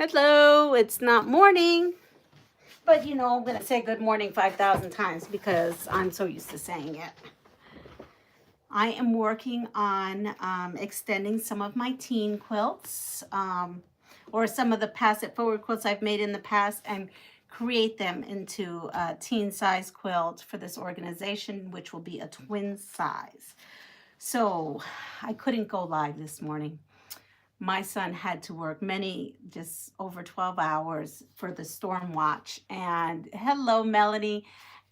Hello, it's not morning, but I'm going to say good morning 5,000 times because I'm so used to saying it. I am working on extending some of my teen quilts or some of the pass it forward quilts I've made in the past and create them into a teen size quilt for this organization, which will be a twin size. So I couldn't go live this morning. My son had to work just over 12 hours for the storm watch. And hello, Melanie.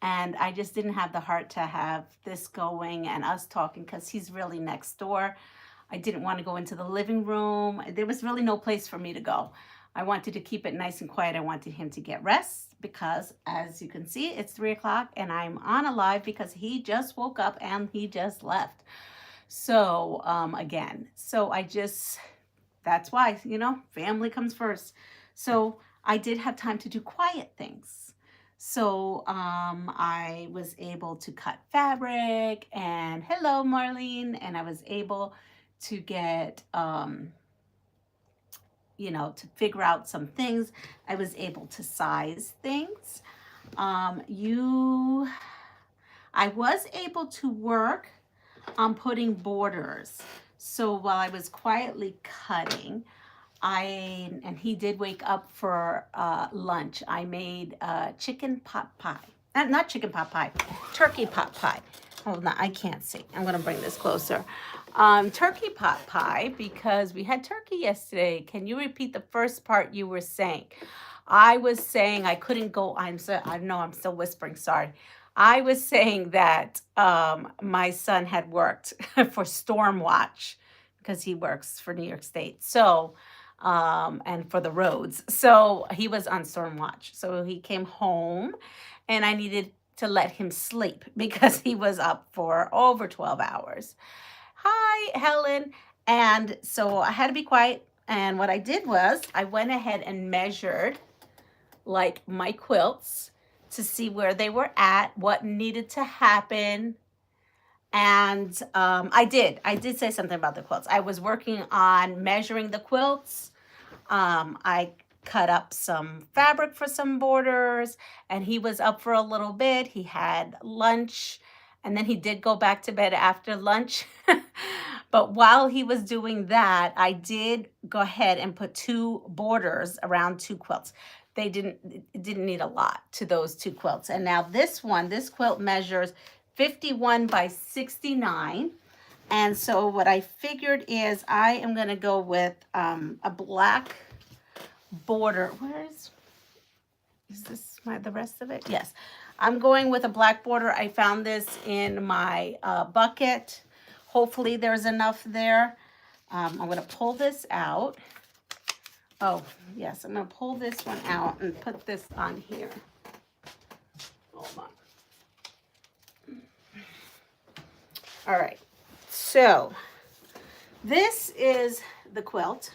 And I just didn't have the heart to have this going and us talking because he's really next door. I didn't want to go into the living room. There was really no place for me to go. I wanted to keep it nice and quiet. I wanted him to get rest because, as you can see, it's 3 o'clock and I'm on a live because he just woke up and he just left. So, that's why, family comes first. So I did have time to do quiet things. So I was able to cut fabric and hello, Marlene. And I was able to get, to figure out some things. I was able to size things. I was able to work on putting borders. So while I was quietly cutting, and he did wake up for lunch, I made chicken pot pie. Not chicken pot pie, turkey pot pie. Hold on, I can't see. I'm going to bring this closer. Turkey pot pie because we had turkey yesterday. Can you repeat the first part you were saying? I was saying I couldn't go. I know I'm still whispering. Sorry. I was saying that my son had worked for Stormwatch because he works for New York State. So, and for the roads. So he was on Stormwatch. So he came home and I needed to let him sleep because he was up for over 12 hours. Hi, Helen. And so I had to be quiet. And what I did was I went ahead and measured like my quilts to see where they were at, what needed to happen. And I did say something about the quilts. I was working on measuring the quilts. I cut up some fabric for some borders and he was up for a little bit. He had lunch and then he did go back to bed after lunch. But while he was doing that, I did go ahead and put 2 borders around 2 quilts. It didn't need a lot to those 2 quilts. And now this quilt measures 51 by 69. And so what I figured is I am going to go with a black border. Is this the rest of it? Yes. I'm going with a black border. I found this in my bucket. Hopefully there's enough there. I'm going to pull this out. Oh, yes, I'm going to pull this one out and put this on here. Hold on. All right, so this is the quilt.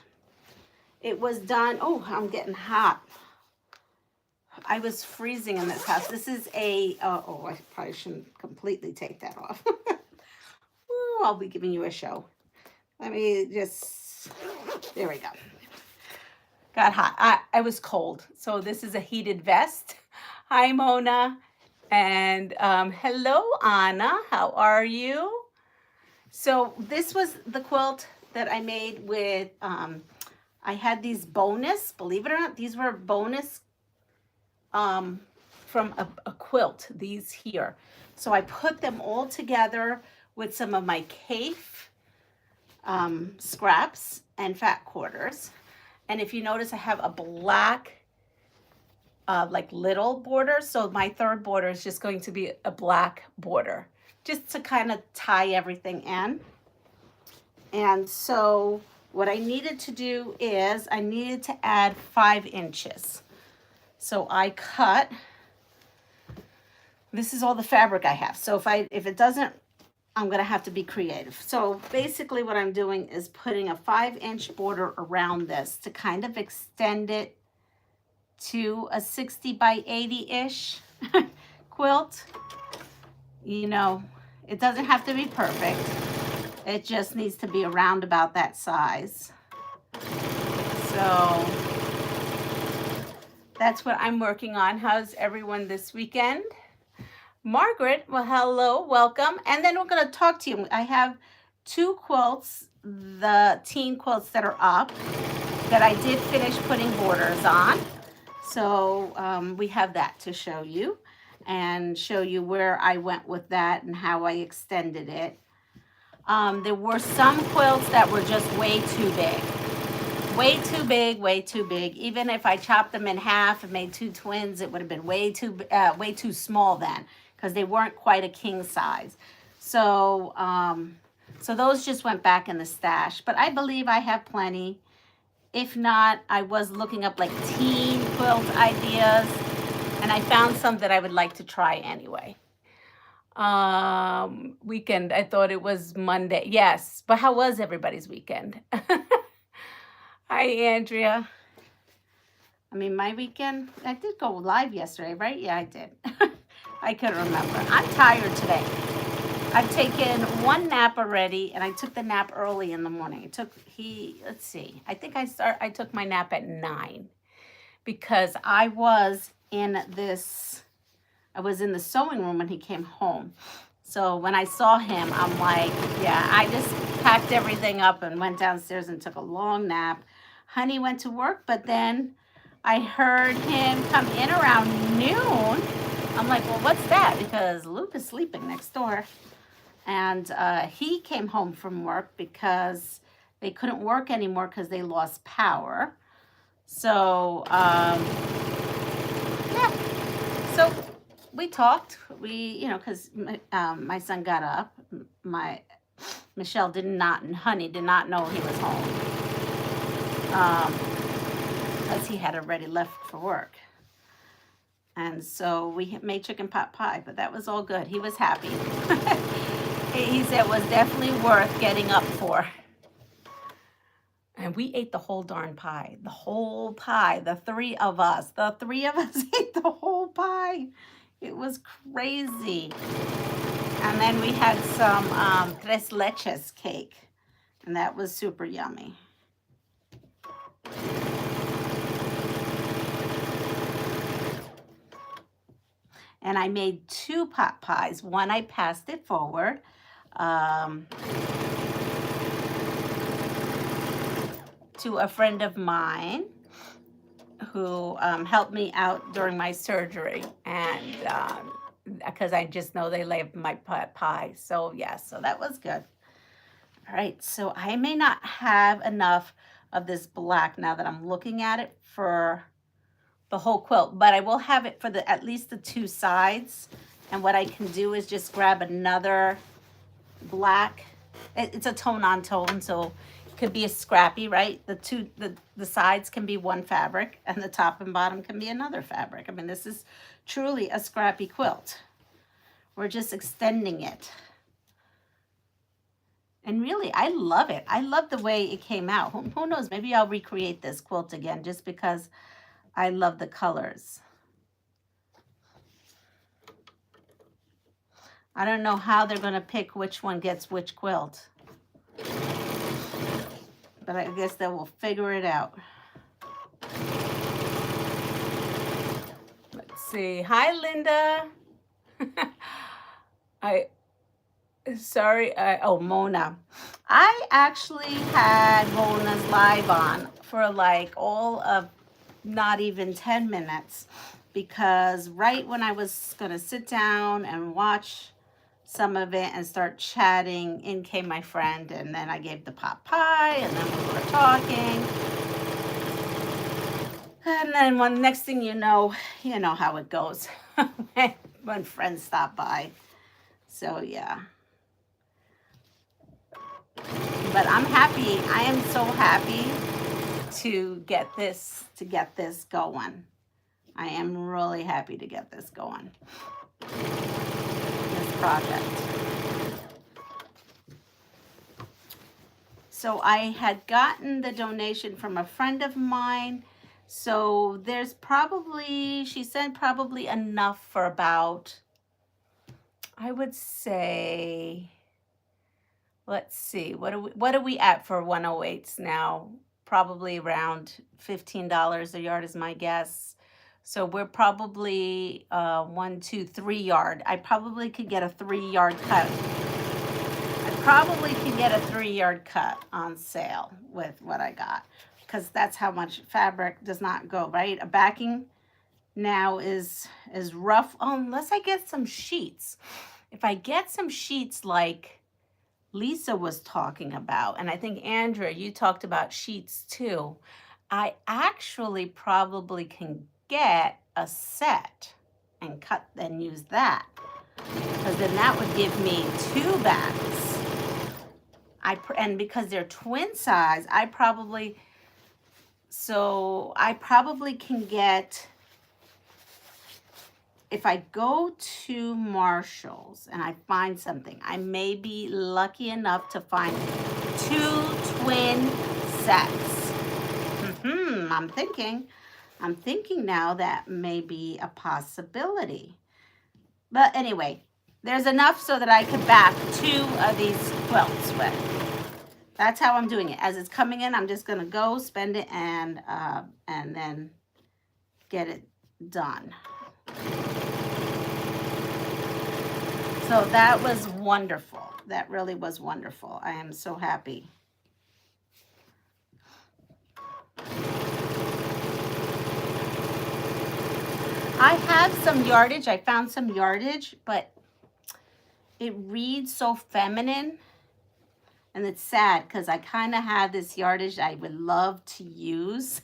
It was done, oh, I'm getting hot. I was freezing in this house. This is I probably shouldn't completely take that off. Ooh, I'll be giving you a show. Let me there we go. Got hot. I was cold. So this is a heated vest. Hi, Mona. And hello, Anna. How are you? So this was the quilt that I made with, I had these bonus, believe it or not, these were bonus from a quilt, these here. So I put them all together with some of my Cafe scraps and fat quarters. And if you notice, I have a black, like little border. So my 3rd border is just going to be a black border, just to kind of tie everything in. And so what I needed to do is I needed to add 5 inches. So I cut, this is all the fabric I have. So if it doesn't, I'm going to have to be creative. So basically what I'm doing is putting a 5-inch border around this to kind of extend it to a 60 by 80-ish quilt. It doesn't have to be perfect. It just needs to be around about that size. So that's what I'm working on. How's everyone this weekend? Margaret, well, hello, welcome. And then we're going to talk to you. I have 2 quilts, the teen quilts that are up, that I did finish putting borders on. So we have that to show you and show you where I went with that and how I extended it. There were some quilts that were just way too big. Way too big, way too big. Even if I chopped them in half and made 2 twins, it would have been way too small then, because they weren't quite a king size. So, so those just went back in the stash. But I believe I have plenty. If not, I was looking up like teen quilt ideas, and I found some that I would like to try anyway. Weekend, I thought it was Monday. Yes, but how was everybody's weekend? Hi, Andrea. I mean, my weekend, I did go live yesterday, right? Yeah, I did. I couldn't remember. I'm tired today. I've taken 1 nap already, and I took the nap early in the morning. Let's see. I think I took my nap at 9 because I was in the sewing room when he came home. So when I saw him, I'm like, yeah, I just packed everything up and went downstairs and took a long nap. Honey went to work, but then I heard him come in around noon. I'm like, well, what's that? Because Luke is sleeping next door. And he came home from work because they couldn't work anymore because they lost power. So, yeah. So we talked. Because my son got up. Michelle Honey did not know he was home. Because he had already left for work. And so we made chicken pot pie, but that was all good. He was happy. He said it was definitely worth getting up for. And we ate the whole darn pie. The whole pie. The three of us ate the whole pie. It was crazy. And then we had some tres leches cake. And that was super yummy. And I made 2 pot pies. One, I passed it forward. To a friend of mine who helped me out during my surgery. And because I just know they love my pot pie. So, yeah, so that was good. All right, so I may not have enough of this black now that I'm looking at it for the whole quilt, but I will have it for at least the 2 sides. And what I can do is just grab another black. It's a tone on tone, so it could be a scrappy, right? The sides can be one fabric and the top and bottom can be another fabric. I mean, this is truly a scrappy quilt. We're just extending it. And really, I love it. I love the way it came out. Who knows? Maybe I'll recreate this quilt again just because I love the colors. I don't know how they're going to pick which one gets which quilt. But I guess they will figure it out. Let's see. Hi, Linda. Mona. I actually had Mona's live on for like all of not even 10 minutes because right when I was going to sit down and watch some of it and start chatting, in came my friend, and then I gave the pot pie, and then we were talking. And then next thing you know how it goes when friends stop by. So, yeah. But I'm happy. I am so happy to get this going. I am really happy to get this going. This project. So I had gotten the donation from a friend of mine. So there's probably, she said probably enough for about, I would say, let's see, what are we at for 108s now? Probably around $15 a yard is my guess. So we're probably 1, 2, 3 yard. I probably could get a 3-yard cut. I probably could get a 3-yard cut on sale with what I got, because that's how much fabric does not go, right? A backing now is rough, unless I get some sheets. If I get some sheets like Lisa was talking about, and I think Andrea, you talked about sheets too, I actually probably can get a set and cut and use that, because then that would give me 2 backs. And because they're twin size, I probably can get, if I go to Marshall's and I find something, I may be lucky enough to find 2 twin sets. I'm thinking now that may be a possibility. But anyway, there's enough so that I could back 2 of these quilts with. That's how I'm doing it. As it's coming in, I'm just gonna go spend it and then get it done. So that was wonderful. That really was wonderful. I am so happy. I have some yardage. I found some yardage, but it reads so feminine. And it's sad because I kind of have this yardage I would love to use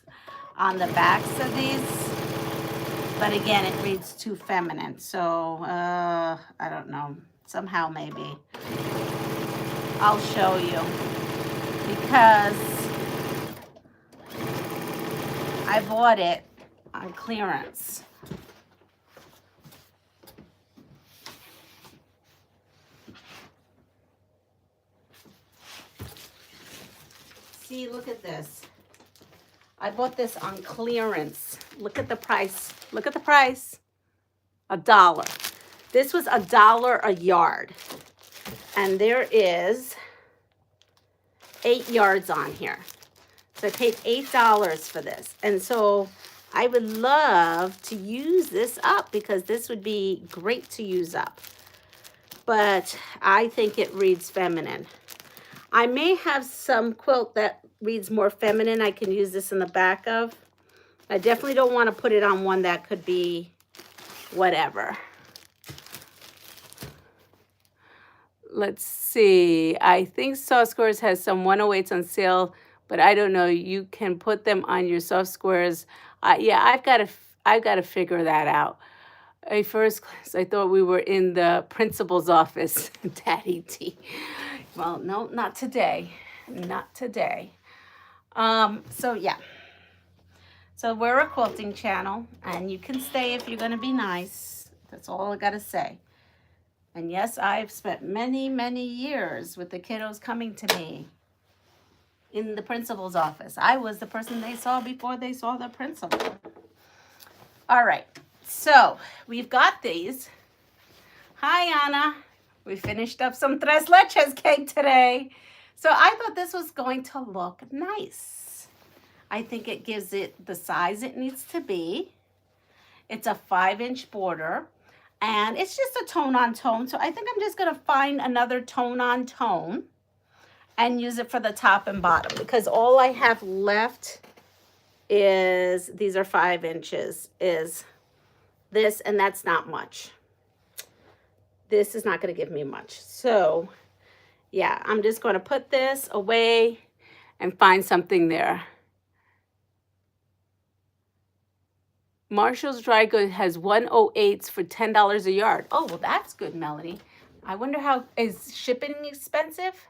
on the backs of these. But again, it reads too feminine. So, I don't know. Somehow maybe I'll show you. Because I bought it on clearance. See, look at this. I bought this on clearance. Look at the price. Look at the price. $1. This was $1 a yard. And there is 8 yards on here. So I paid $8 for this. And so I would love to use this up, because this would be great to use up. But I think it reads feminine. I may have some quilt that reads more feminine I can use this in the back of. I definitely don't want to put it on one that could be whatever. Let's see. I think soft squares has some 108s on sale, but I don't know. You can put them on your soft squares. Yeah, I've got to figure that out. At first class, I thought we were in the principal's office, Daddy T. Well, no, not today. Not today. So yeah. So we're a quilting channel, and you can stay if you're going to be nice. That's all I got to say. And yes, I've spent many, many years with the kiddos coming to me in the principal's office. I was the person they saw before they saw the principal. All right. So we've got these. Hi, Anna. We finished up some tres leches cake today. So I thought this was going to look nice. I think it gives it the size it needs to be. It's a 5-inch border, and it's just a tone on tone. So I think I'm just going to find another tone on tone and use it for the top and bottom, because all I have left is, these are 5 inches, is this, and that's not much. This is not going to give me much. So yeah, I'm just going to put this away and find something there. Marshall's Dry Goods has 108s for $10 a yard. Oh, well, that's good, Melanie. I wonder how, is shipping expensive?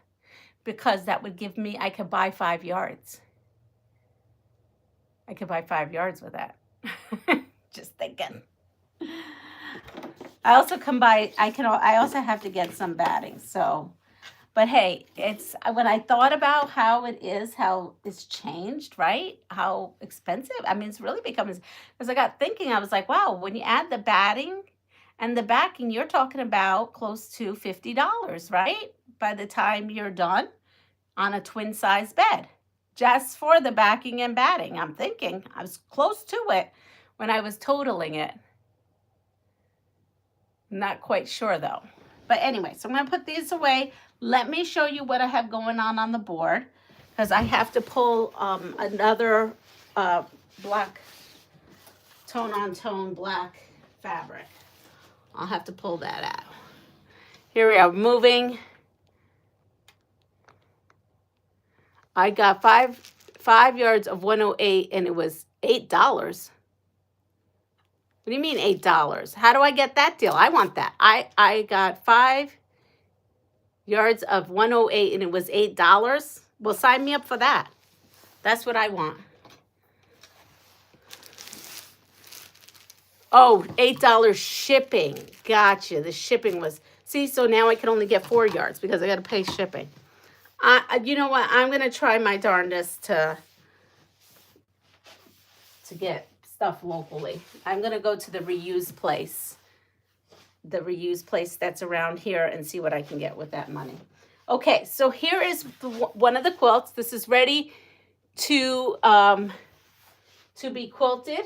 Because that would give me, I could buy 5 yards. I could buy 5 yards with that. Just thinking. I also can buy, I also have to get some batting. So, but hey, it's, when I thought about how it's changed, right? How expensive. I mean, it's really become, because I got thinking, I was like, wow, when you add the batting and the backing, you're talking about close to $50, right? By the time you're done on a twin size bed, just for the backing and batting. I'm thinking I was close to it when I was totaling it. Not quite sure though. But anyway, so I'm going to put these away. Let me show you what I have going on the board, because I have to pull another black tone-on-tone black fabric. I'll have to pull that out. Here we are, moving. I got five yards of 108, and it was $8. What do you mean $8? How do I get that deal? I want that. I got 5 yards of 108, and it was $8. Well, sign me up for that. That's what I want. Oh, $8 shipping. Gotcha. The shipping was, see, so now I can only get 4 yards because I got to pay shipping. You know what? I'm going to try my darndest to get stuff locally. I'm going to go to the reuse place. The reuse place that's around here and see what I can get with that money. Okay, so here is one of the quilts. This is ready to be quilted.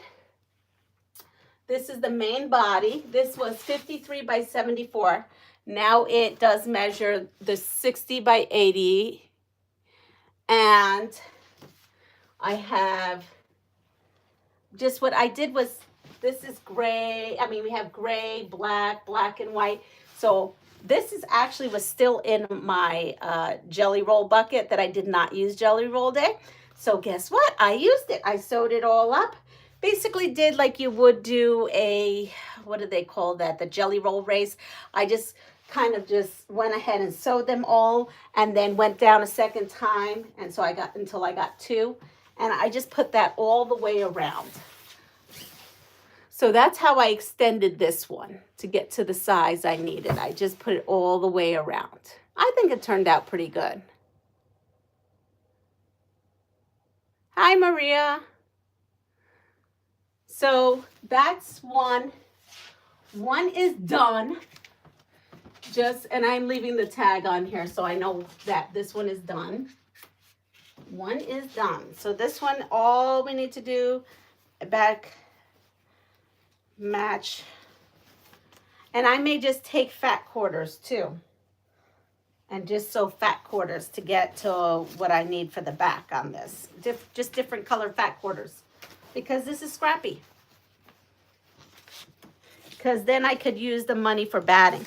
This is the main body. This was 53 by 74. Now it does measure the 60 by 80. And I have just what I did was, this is gray. I mean, we have gray, black, black and white. So this is actually was still in my jelly roll bucket that I did not use jelly roll day. So guess what? I used it. I sewed it all up. Basically did like you would do a, what do they call that? The jelly roll race. I just kind of just went ahead and sewed them all and then went down a second time. And so I got until I got 2. And I just put that all the way around. So that's how I extended this one to get to the size I needed. I just put it all the way around. I think it turned out pretty good. Hi, Maria. So that's one. One is done. And I'm leaving the tag on here so I know that this one is done. One is done. So this one, all we need to do, back match. And I may just take fat quarters too. And just sew fat quarters to get to what I need for the back on this. Just different color fat quarters. Because this is scrappy. Because then I could use the money for batting.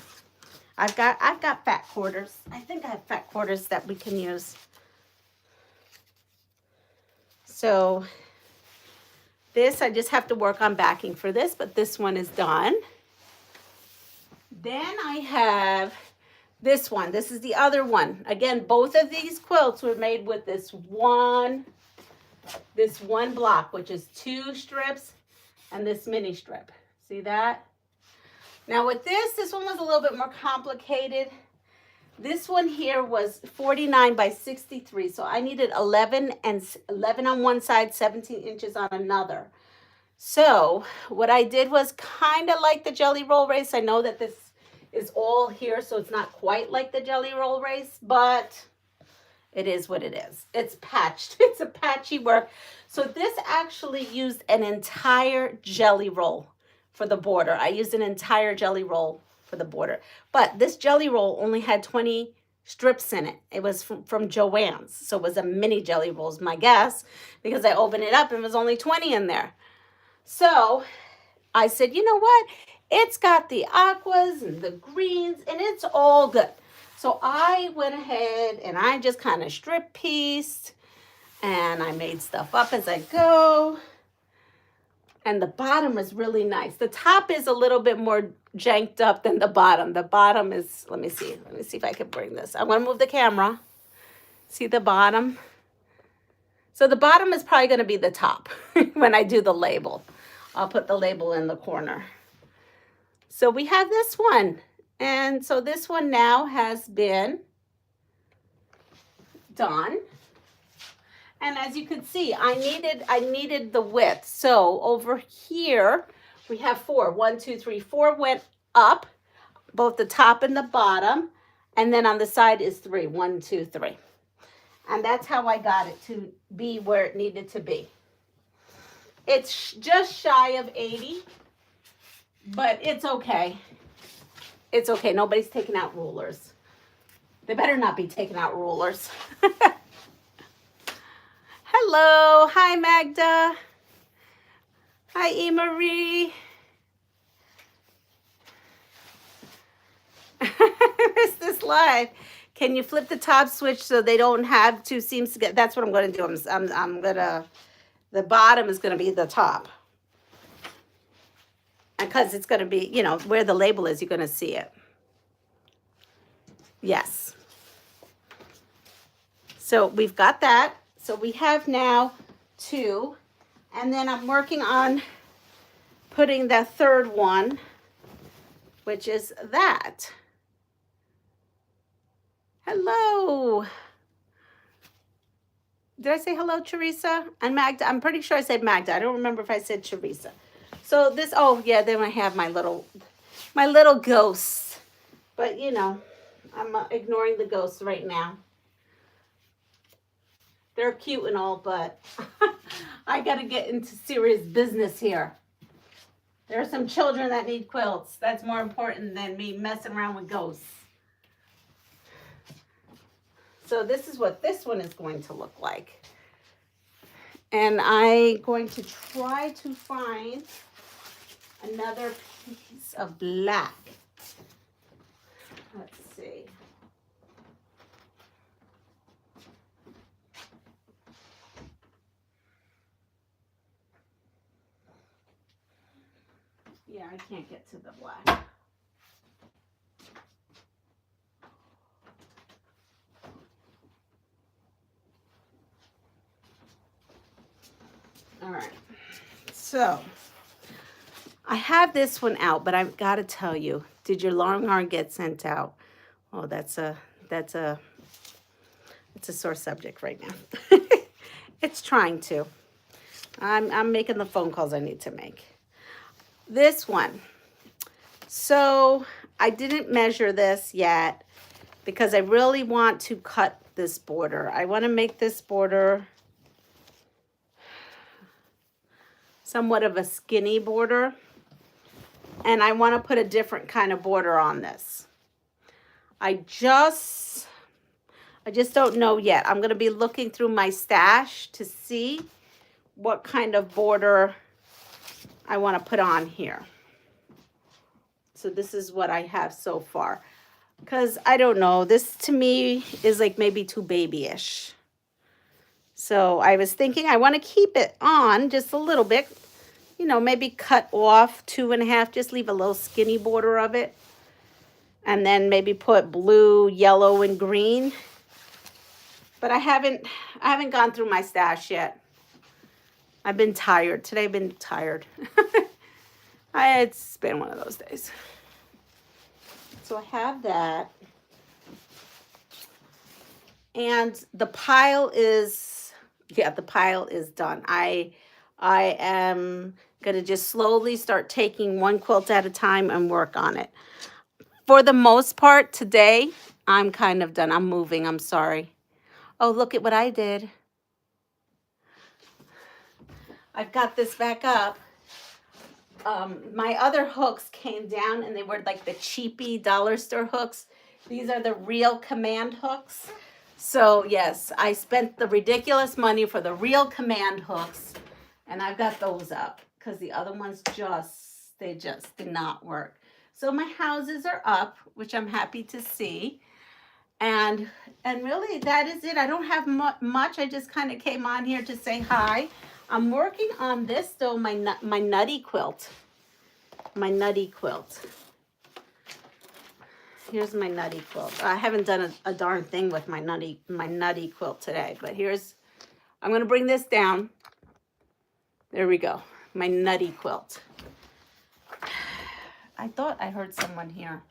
I've got fat quarters. I think I have fat quarters that we can use. So this, I just have to work on backing for this, but this one is done. Then I have this one. This is the other one. Again, both of these quilts were made with this one block, which is 2 strips and this mini strip. See that? Now with this one was a little bit more complicated. This one here was 49 by 63, so I needed 11 on one side, 17 inches on another. So what I did was kind of like the jelly roll race. I know that this is all here, so it's not quite like the jelly roll race, but it is what it is. It's patched. It's a patchy work. So this actually used an entire jelly roll for the border. I used an entire jelly roll for the border. But this jelly roll only had 20 strips in it. It was from Joann's. So it was a mini jelly roll, is my guess, because I opened it up and it was only 20 in there. So I said, you know what? It's got the aquas and the greens and it's all good. So I went ahead and I just kind of strip pieced and I made stuff up as I go. And the bottom is really nice. The top is a little bit more janked up than the bottom. The bottom is, let me see if I can bring this. I'm gonna move the camera. See the bottom? So the bottom is probably gonna be the top when I do the label. I'll put the label in the corner. So we have this one. And so this one now has been done. And as you can see, I needed the width. So over here, we have 4. 1, 2, 3, 4 went up, both the top and the bottom. And then on the side is 3. 1, 2, 3. And that's how I got it to be where it needed to be. It's just shy of 80, but it's okay. It's okay. Nobody's taking out rulers. They better not be taking out rulers. Hello. Hi, Magda. Hi, E. Marie. I missed this live. Can you flip the top switch so they don't have two seams together? That's what I'm going to do. I'm going to, the bottom is going to be the top. Because it's going to be, you know, where the label is, you're going to see it. Yes. So we've got that. So we have now 2. And then I'm working on putting the third one, which is that. Hello. Did I say hello, Teresa? And Magda? I'm pretty sure I said Magda. I don't remember if I said Teresa. So this, oh yeah, then I have my little ghosts. But you know, I'm ignoring the ghosts right now. They're cute and all, but I got to get into serious business here. There are some children that need quilts. That's more important than me messing around with ghosts. So this is what this one is going to look like. And I'm going to try to find another piece of black. Let's see. Yeah, I can't get to the black. All right, so I have this one out, but I've got to tell you, did your long yarn get sent out? Oh, that's a sore subject right now. It's trying to. I'm making the phone calls I need to make. This one. So I didn't measure this yet because I really want to cut this border. I want to make this border somewhat of a skinny border. And I want to put a different kind of border on this. I just don't know yet. I'm going to be looking through my stash to see what kind of border I want to put on here. So this is what I have so far. Because I don't know, this to me is like maybe too babyish. So I was thinking I want to keep it on just a little bit. You know, maybe cut off 2.5, just leave a little skinny border of it. And then maybe put blue, yellow, and green. But I haven't gone through my stash yet. I've been tired. Today I've been tired. It's been one of those days. So I have that. And the pile is, yeah, the pile is done. I am going to just slowly start taking one quilt at a time and work on it. For the most part, today, I'm kind of done. I'm moving. I'm sorry. Oh, look at what I did. I've got this back up. My other hooks came down and they were like the cheapy dollar store hooks. These are the real command hooks. So yes, I spent the ridiculous money for the real command hooks, and I've got those up because the other ones they just did not work. So my houses are up, which I'm happy to see. And really that is it. I don't have much. I just kind of came on here to say hi. I'm working on this though, my nutty quilt. My nutty quilt. Here's my nutty quilt. I haven't done a darn thing with my nutty quilt today, but I'm going to bring this down. There we go. My nutty quilt. I thought I heard someone here.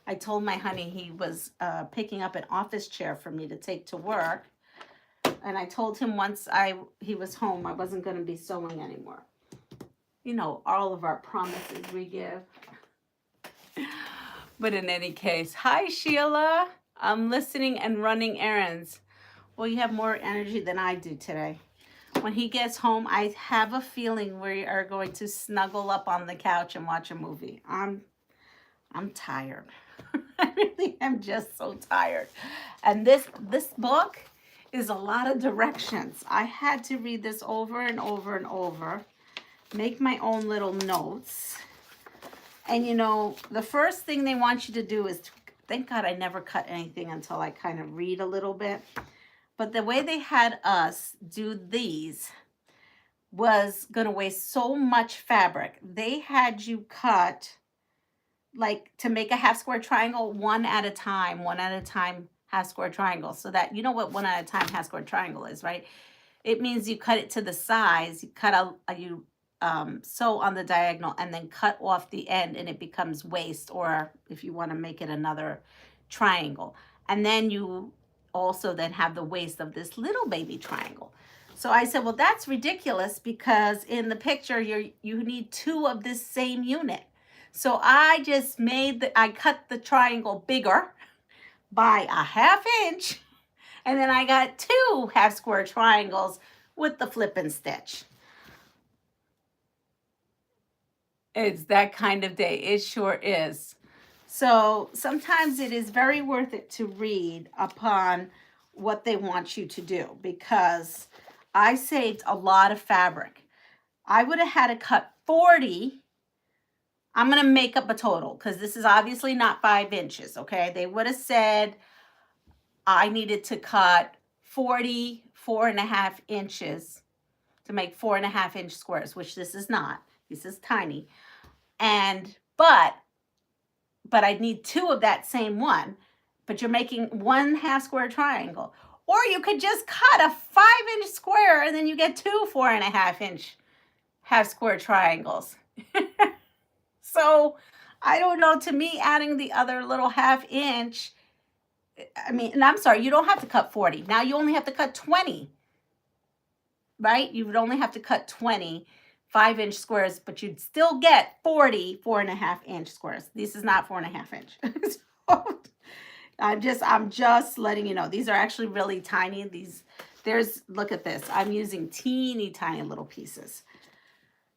I told my honey he was picking up an office chair for me to take to work. And I told him once he was home, I wasn't going to be sewing anymore. You know, all of our promises we give. But in any case, hi Sheila. I'm listening and running errands. Well, you have more energy than I do today. When he gets home, I have a feeling we are going to snuggle up on the couch and watch a movie. I'm tired. I really am just so tired. And this book is a lot of directions. I had to read this over and over and over, make my own little notes. And you know, the first thing they want you to do is, thank God I never cut anything until I kind of read a little bit. But the way they had us do these was going to waste so much fabric. They had you cut, like, to make a half square triangle, one at a time, half square triangle. So that, you know what one at a time half square triangle is, right? It means you cut it to the size, you cut out, you sew on the diagonal and then cut off the end and it becomes waist, or if you want to make it another triangle. And then you also then have the waist of this little baby triangle. So I said, well, that's ridiculous because in the picture you need two of this same unit. So I just I cut the triangle bigger by a ½ inch, and then I got 2 half square triangles with the flip and stitch. It's that kind of day. It sure is. So sometimes it is very worth it to read upon what they want you to do, because I saved a lot of fabric. I would have had to cut 40. I'm going to make up a total because this is obviously not 5 inches, okay? They would have said I needed to cut 4.5 inches to make 4.5 inch squares, which this is not. This is tiny. And, but I need 2 of that same one, but you're making 1 half square triangle. Or you could just cut a 5 inch square and then you get 2 4.5 inch half square triangles. So I don't know, to me, adding the other little ½ inch, I mean, and I'm sorry, you don't have to cut 40. Now you only have to cut 20, right? You would only have to cut 20 5 inch squares, but you'd still get 40 4.5 inch squares. This is not 4.5 inch. So I'm just letting you know, these are actually really tiny. Look at this. I'm using teeny tiny little pieces.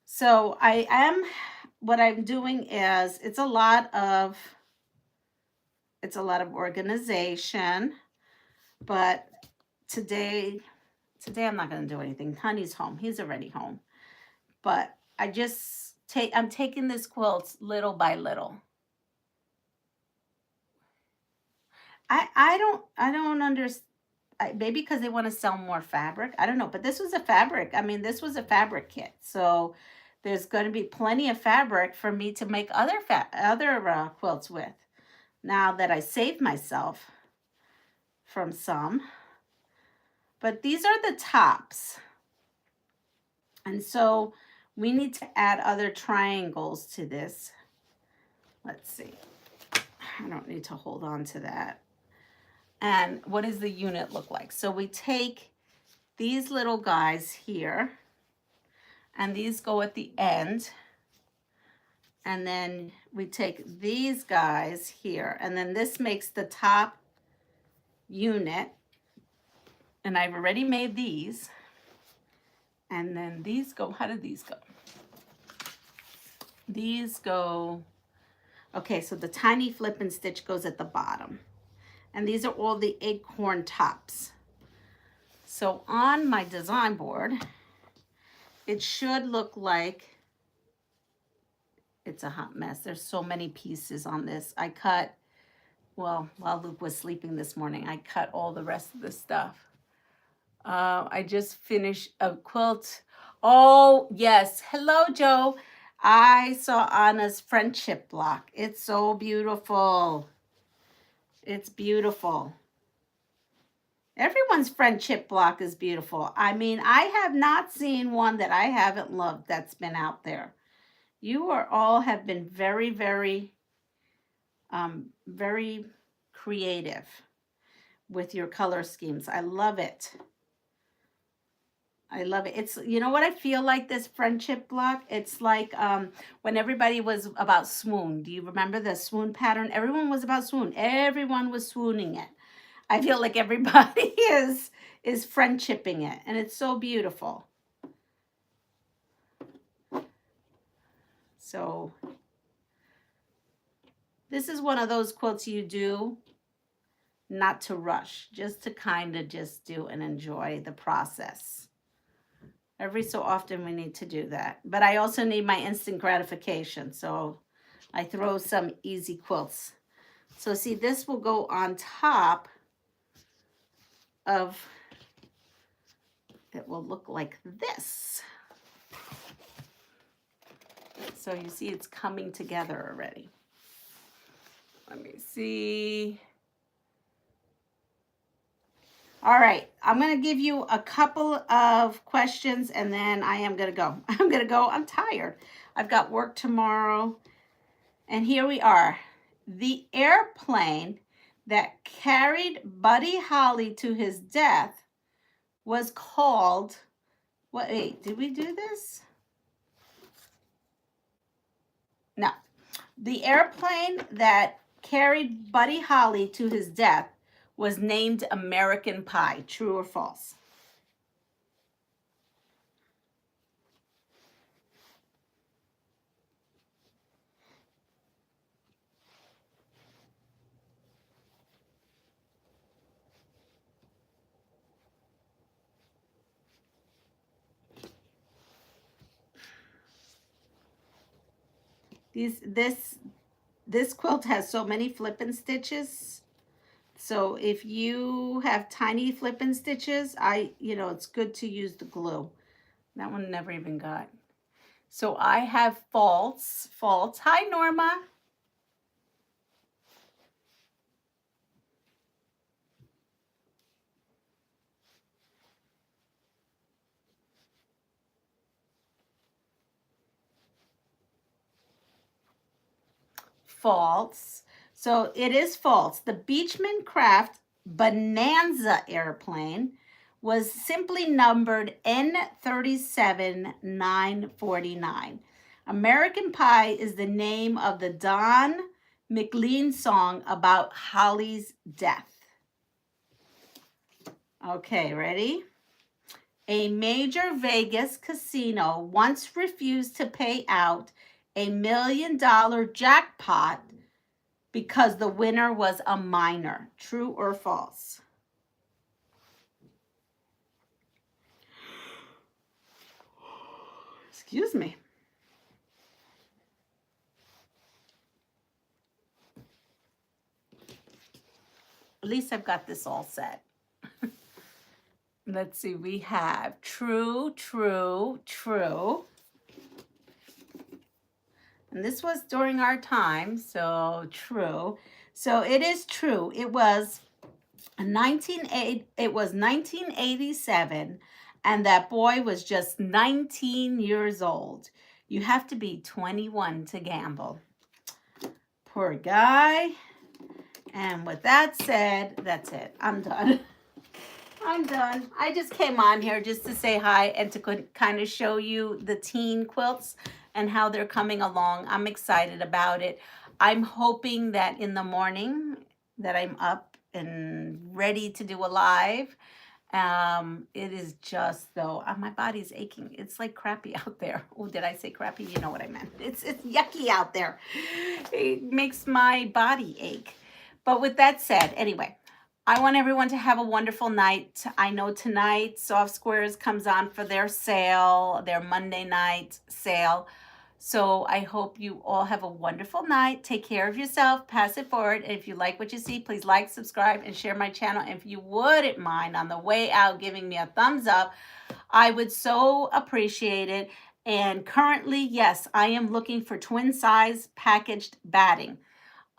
So what I'm doing is, it's a lot of organization, but today I'm not going to do anything. Honey's home. He's already home. But I'm taking this quilt little by little. I don't understand. Maybe because they want to sell more fabric. I don't know. But this was a fabric. I mean, this was a fabric kit. So there's going to be plenty of fabric for me to make other quilts with. Now that I saved myself from some. But these are the tops. And so we need to add other triangles to this. Let's see. I don't need to hold on to that. And what does the unit look like? So we take these little guys here, and these go at the end. And then we take these guys here, and then this makes the top unit. And I've already made these. And then these go, how do these go? These go, okay, so the tiny flip and stitch goes at the bottom. And these are all the acorn tops. So on my design board, it should look like, it's a hot mess. There's so many pieces on this. I cut, well, while Luke was sleeping this morning, I cut all the rest of the stuff. I just finished a quilt. Oh, yes. Hello, Joe. I saw Anna's friendship block. It's so beautiful. It's beautiful. Everyone's friendship block is beautiful. I mean, I have not seen one that I haven't loved that's been out there. You all have been very, very, very creative with your color schemes. I love it. I love it. It's, you know what I feel like this friendship block? It's like when everybody was about swoon. Do you remember the swoon pattern? Everyone was about swoon. Everyone was swooning it. I feel like everybody is friendshipping it, and it's so beautiful. So this is one of those quilts you do not to rush, just to kind of just do and enjoy the process. Every so often we need to do that. But I also need my instant gratification, so I throw some easy quilts. So see, this will go on top of, it will look like this. So you see it's coming together already. Let me see. All right, I'm going to give you a couple of questions and then I am going to go. I'm tired. I've got work tomorrow. And here we are. The airplane that carried Buddy Holly to his death was called, wait, did we do this? No. The airplane that carried Buddy Holly to his death was named American Pie. True or false? This quilt has so many flip and stitches. So if you have tiny flip and stitches, it's good to use the glue. That one never even got. So I have faults. Hi, Norma. Faults. So it is false. The Beechman Craft Bonanza airplane was simply numbered N37949. American Pie is the name of the Don McLean song about Holly's death. Okay, ready? A major Vegas casino once refused to pay out $1 million jackpot because the winner was a minor. True or false? Excuse me. At least I've got this all set. Let's see, we have true, true, true. And this was during our time, so true. So it is true. It was 1987, and that boy was just 19 years old. You have to be 21 to gamble. Poor guy. And with that said, that's it. I'm done. I'm done. I just came on here just to say hi and to kind of show you the teen quilts and how they're coming along. I'm excited about it. I'm hoping that in the morning that I'm up and ready to do a live. It is just, though, my body's aching. It's like crappy out there. Oh, did I say crappy? You know what I meant. It's yucky out there. It makes my body ache. But with that said, anyway, I want everyone to have a wonderful night. I know tonight Soft Squares comes on for their sale, their Monday night sale. So I hope you all have a wonderful night. Take care of yourself. Pass it forward. And if you like what you see, please like, subscribe, and share my channel. And if you wouldn't mind on the way out giving me a thumbs up, I would so appreciate it. And currently, yes, I am looking for twin size packaged batting.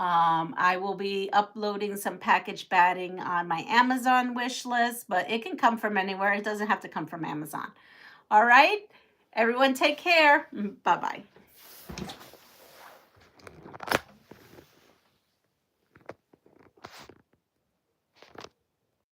I will be uploading some packaged batting on my Amazon wish list, but it can come from anywhere. It doesn't have to come from Amazon. All right, everyone take care. Bye-bye.